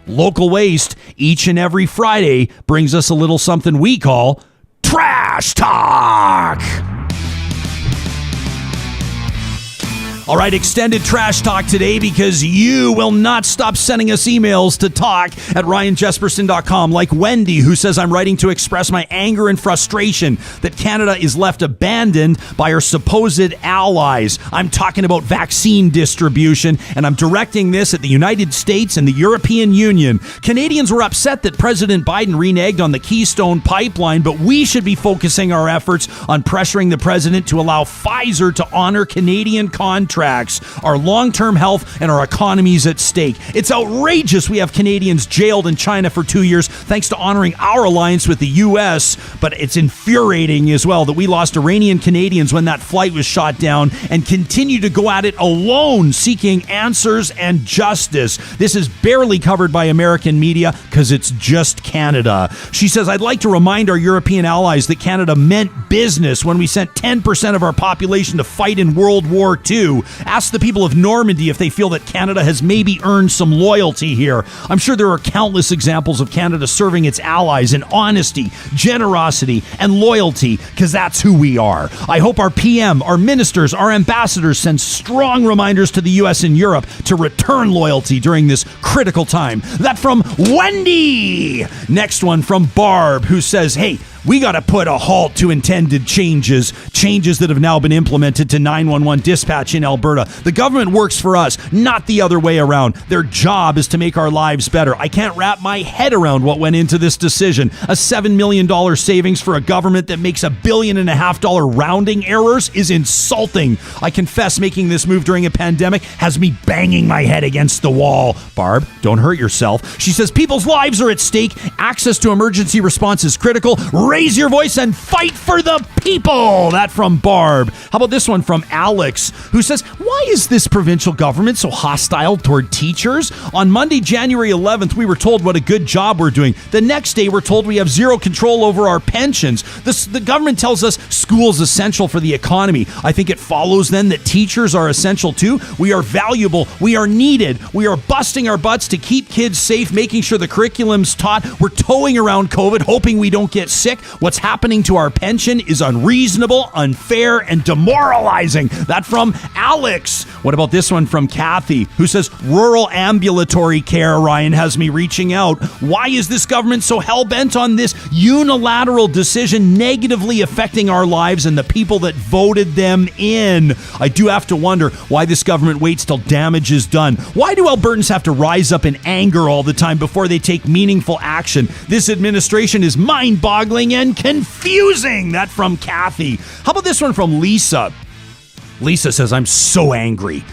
Local Waste, each and every Friday, brings us a little something we call Trash Talk. All right, extended trash talk today because you will not stop sending us emails to talk at ryanjesperson.com, like Wendy, who says, I'm writing to express my anger and frustration that Canada is left abandoned by our supposed allies. I'm talking about vaccine distribution, and I'm directing this at the United States and the European Union. Canadians were upset that President Biden reneged on the Keystone Pipeline, but we should be focusing our efforts on pressuring the president to allow Pfizer to honor Canadian contracts. Our long-term health and our economies at stake. It's outrageous we have Canadians jailed in China for 2 years thanks to honoring our alliance with the U.S., but it's infuriating as well that we lost Iranian Canadians when that flight was shot down and continue to go at it alone, seeking answers and justice. This is barely covered by American media because it's just Canada. She says, I'd like to remind our European allies that Canada meant business when we sent 10% of our population to fight in World War II. Ask the people of Normandy if they feel that Canada has maybe earned some loyalty here. I'm sure there are countless examples of Canada serving its allies in honesty, generosity, and loyalty, because that's who we are. I hope our PM, our ministers, our ambassadors send strong reminders to the U.S. and Europe to return loyalty during this critical time. That from Wendy. Next one from Barb, who says, hey, we got to put a halt to intended changes that have now been implemented to 911 dispatch in Alberta. The government works for us, not the other way around. Their job is to make our lives better. I can't wrap my head around what went into this decision. A $7 million savings for a government that makes $1.5 billion rounding errors is insulting. I confess making this move during a pandemic has me banging my head against the wall. Barb, don't hurt yourself. She says people's lives are at stake. Access to emergency response is critical. Raise your voice and fight for the people. That from Barb. How about this one from Alex, who says, why is this provincial government so hostile toward teachers? On Monday, January 11th, we were told what a good job we're doing. The next day, we're told we have zero control over our pensions. The government tells us school is essential for the economy. I think it follows then that teachers are essential too. We are valuable. We are needed. We are busting our butts to keep kids safe, making sure the curriculum's taught. We're towing around COVID, hoping we don't get sick. What's happening to our pension is unreasonable, unfair, and demoralizing. That from Alex. What about this one from Kathy, who says, rural ambulatory care, Ryan, has me reaching out. Why is this government so hell-bent on this unilateral decision negatively affecting our lives and the people that voted them in? I do have to wonder why this government waits till damage is done. Why do Albertans have to rise up in anger all the time before they take meaningful action? This administration is mind-boggling and confusing. That from Kathy. How about this one from Lisa? Lisa says, I'm so angry.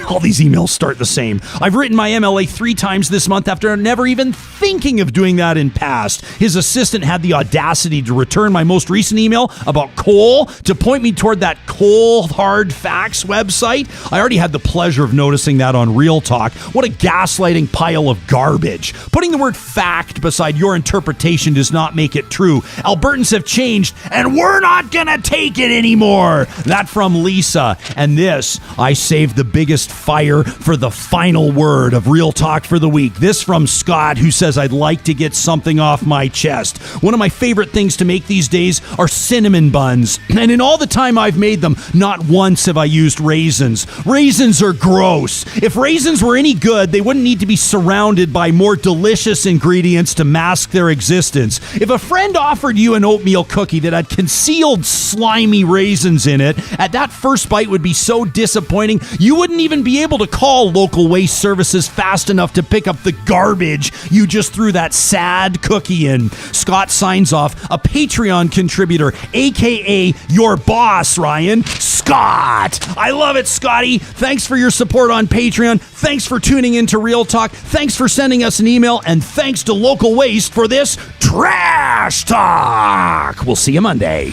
All these emails start the same. I've written my MLA 3 times this month after never even thinking of doing that in past. His assistant had the audacity to return my most recent email about coal to point me toward that Coal Hard Facts website. I already had the pleasure of noticing that on Real Talk. What a gaslighting pile of garbage. Putting the word fact beside your interpretation does not make it true. Albertans have changed, and we're not gonna take it anymore. That from Lisa. And this, I saved the biggest fire for the final word of Real Talk for the week. This from Scott, who says, I'd like to get something off my chest. One of my favorite things to make these days are cinnamon buns. And in all the time I've made them, not once have I used raisins. Raisins are gross. If raisins were any good, they wouldn't need to be surrounded by more delicious ingredients to mask their existence. If a friend offered you an oatmeal cookie that had concealed slimy raisins in it, at that first bite would be so disappointing, you wouldn't even be able to call local waste services fast enough to pick up the garbage you just threw that sad cookie in. Scott signs off, a Patreon contributor, aka your boss, Ryan. Scott! I love it, Scotty. Thanks for your support on Patreon. Thanks for tuning into Real Talk. Thanks for sending us an email. And thanks to Local Waste for this Trash Talk. We'll see you Monday.